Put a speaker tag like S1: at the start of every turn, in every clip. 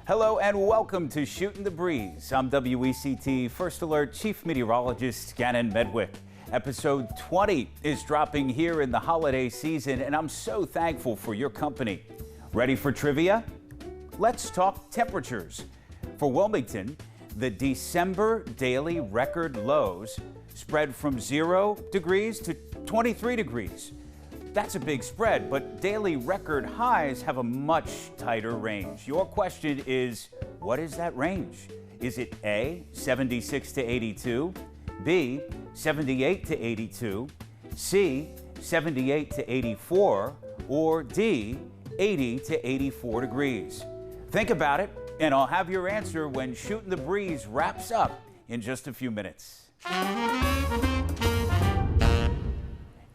S1: Hello and welcome to Shootin' the Breeze. I'm WECT First Alert Chief Meteorologist Gannon. Episode 20 is dropping here in the holiday season, and I'm so thankful for your company. Ready for trivia? Let's talk temperatures. For Wilmington, the December daily record lows spread from 0 degrees to 23 degrees. That's a big spread, but daily record highs have a much tighter range. Your question is, what is that range? Is it A, 76 to 82, B, 78 to 82, C, 78 to 84, or D, 80 to 84 degrees? Think about it, and I'll have your answer when Shootin' the Breeze wraps up in just a few minutes.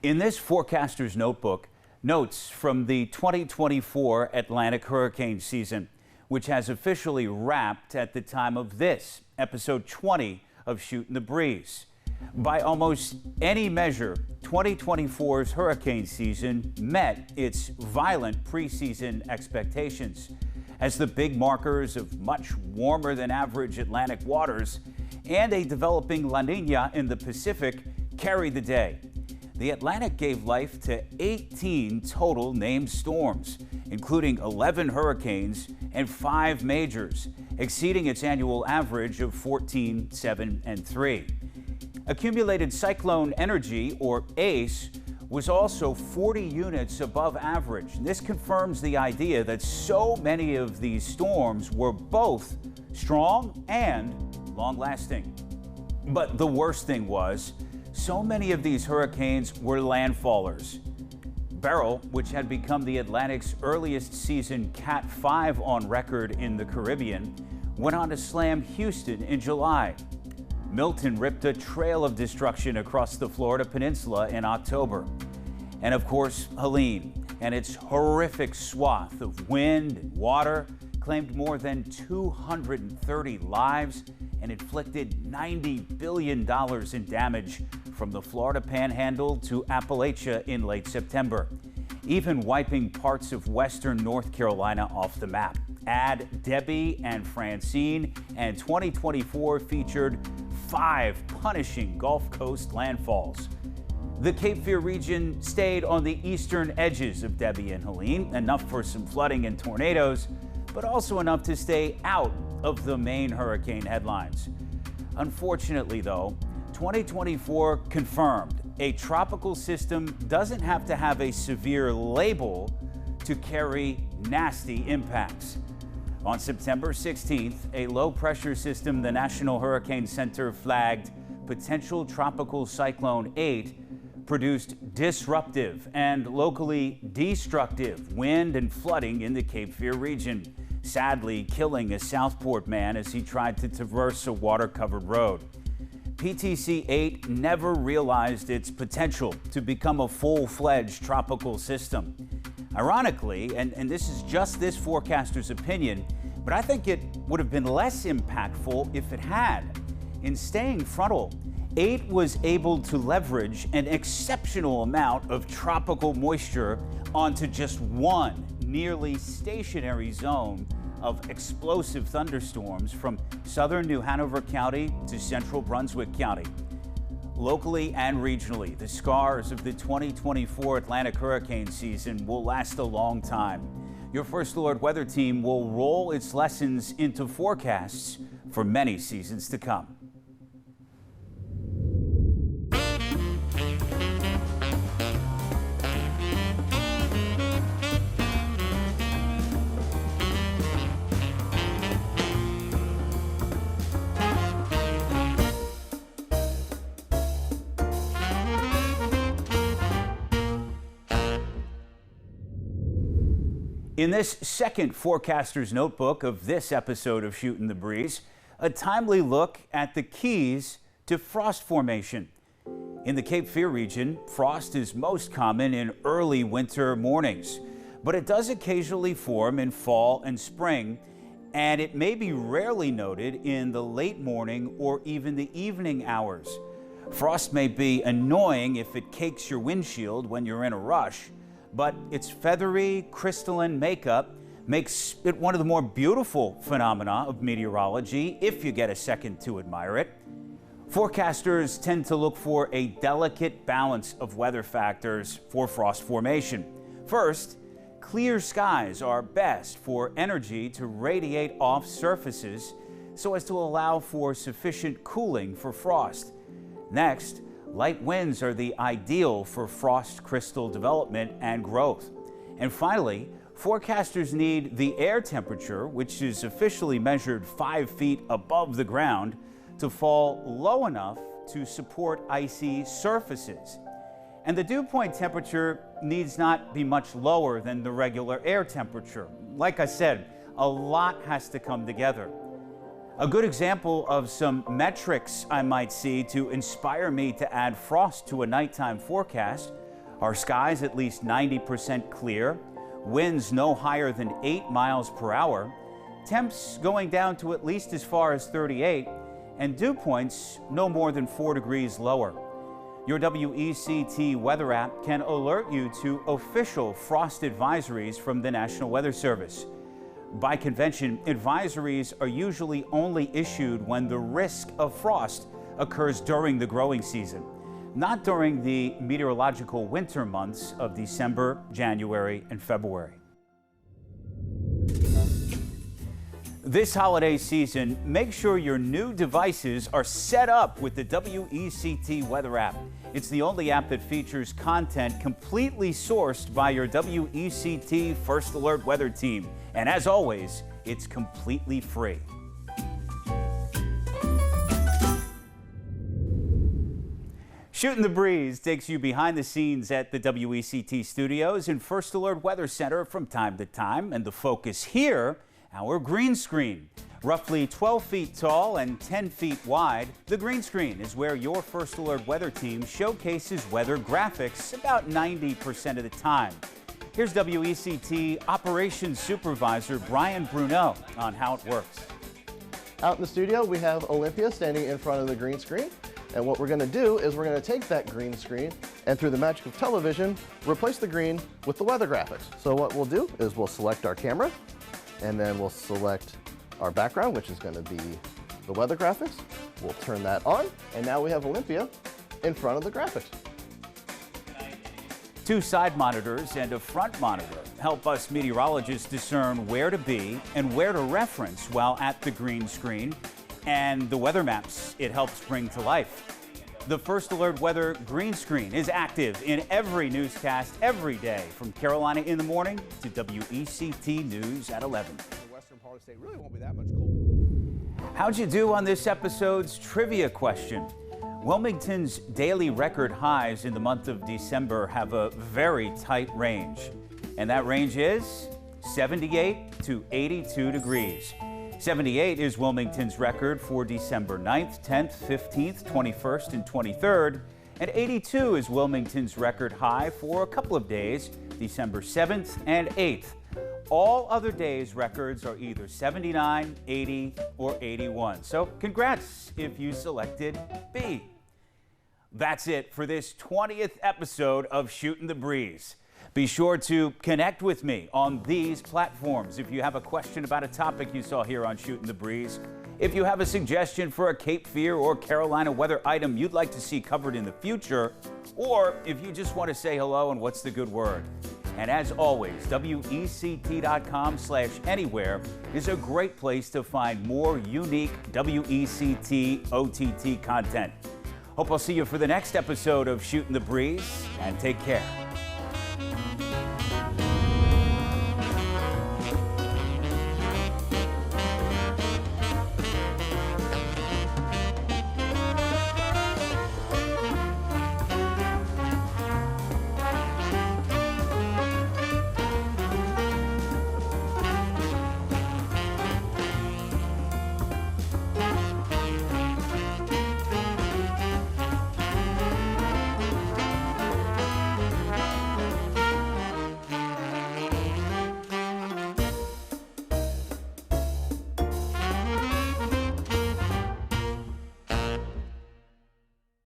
S1: In this forecaster's notebook, notes from the 2024 Atlantic hurricane season, which has officially wrapped at the time of this, episode 20 of Shootin' the Breeze. By almost any measure, 2024's hurricane season met its violent preseason expectations, as the big markers of much warmer than average Atlantic waters and a developing La Nina in the Pacific carried the day. The Atlantic gave life to 18 total named storms, including 11 hurricanes and 5 majors, exceeding its annual average of 14, 7, and 3. Accumulated cyclone energy, or ACE, was also 40 units above average. This confirms the idea that so many of these storms were both strong and long-lasting. But the worst thing was, so many of these hurricanes were landfallers. Beryl, which had become the Atlantic's earliest season Cat 5 on record in the Caribbean, went on to slam Houston in July. Milton ripped a trail of destruction across the Florida peninsula in October. And of course, Helene and its horrific swath of wind and water claimed more than 230 lives and inflicted $90 billion in damage from the Florida Panhandle to Appalachia in late September, even wiping parts of western North Carolina off the map. Add Debbie and Francine, and 2024 featured 5 punishing Gulf Coast landfalls. The Cape Fear region stayed on the eastern edges of Debbie and Helene, enough for some flooding and tornadoes, but also enough to stay out of the main hurricane headlines. Unfortunately, though, 2024 confirmed a tropical system doesn't have to have a severe label to carry nasty impacts. On September 16th, a low-pressure system the National Hurricane Center flagged potential tropical cyclone 8 produced disruptive and locally destructive wind and flooding in the Cape Fear region, sadly killing a Southport man as he tried to traverse a water-covered road. PTC 8 never realized its potential to become a full-fledged tropical system. Ironically, and this is just this forecaster's opinion, but I think it would have been less impactful if it had. In staying frontal, 8 was able to leverage an exceptional amount of tropical moisture onto just one nearly stationary zone of explosive thunderstorms from southern New Hanover County to central Brunswick County. Locally and regionally, the scars of the 2024 Atlantic hurricane season will last a long time. Your First Alert weather team will roll its lessons into forecasts for many seasons to come. In this second forecaster's notebook of this episode of Shootin' the Breeze, a timely look at the keys to frost formation. In the Cape Fear region, frost is most common in early winter mornings, but it does occasionally form in fall and spring, and it may be rarely noted in the late morning or even the evening hours. Frost may be annoying if it cakes your windshield when you're in a rush, but its feathery, crystalline makeup makes it one of the more beautiful phenomena of meteorology if you get a second to admire it. Forecasters tend to look for a delicate balance of weather factors for frost formation. First, clear skies are best for energy to radiate off surfaces so as to allow for sufficient cooling for frost. Next, light winds are the ideal for frost crystal development and growth. And finally, forecasters need the air temperature, which is officially measured 5 feet above the ground, to fall low enough to support icy surfaces. And the dew point temperature needs not be much lower than the regular air temperature. Like I said, a lot has to come together. A good example of some metrics I might see to inspire me to add frost to a nighttime forecast are skies at least 90% clear, winds no higher than 8 miles per hour, temps going down to at least as far as 38, and dew points no more than 4 degrees lower. Your WECT weather app can alert you to official frost advisories from the National Weather Service. By convention, advisories are usually only issued when the risk of frost occurs during the growing season, not during the meteorological winter months of December, January, and February. This holiday season, make sure your new devices are set up with the WECT weather app. It's the only app that features content completely sourced by your WECT First Alert weather team. And as always, it's completely free. Shootin' the Breeze takes you behind the scenes at the WECT studios and First Alert Weather Center from time to time. And the focus here, our green screen. Roughly 12 feet tall and 10 feet wide, the green screen is where your First Alert weather team showcases weather graphics about 90% of the time. Here's WECT Operations Supervisor Brian Bruneau on how it works.
S2: Out in the studio, we have Olympia standing in front of the green screen. And what we're going to do is we're going to take that green screen and through the magic of television, replace the green with the weather graphics. So what we'll do is we'll select our camera and then we'll select our background, which is going to be the weather graphics. We'll turn that on, and now we have Olympia in front of the graphics.
S1: 2 side monitors and a front monitor help us meteorologists discern where to be and where to reference while at the green screen, and the weather maps it helps bring to life. The First Alert Weather green screen is active in every newscast every day from Carolina in the Morning to WECT News at 11.
S3: Really won't be that much cold.
S1: How'd you do on this episode's trivia question? Wilmington's daily record highs in the month of December have a very tight range, and that range is 78 to 82 degrees. 78 is Wilmington's record for December 9th, 10th, 15th, 21st, and 23rd, and 82 is Wilmington's record high for a couple of days, December 7th and 8th. All other days' records are either 79, 80, or 81. So congrats if you selected B. That's it for this 20th episode of Shootin' the Breeze. Be sure to connect with me on these platforms if you have a question about a topic you saw here on Shootin' the Breeze. If you have a suggestion for a Cape Fear or Carolina weather item you'd like to see covered in the future, or if you just want to say hello and what's the good word. And as always, WECT.com/anywhere is a great place to find more unique WECT OTT content. Hope I'll see you for the next episode of Shootin' the Breeze, and take care.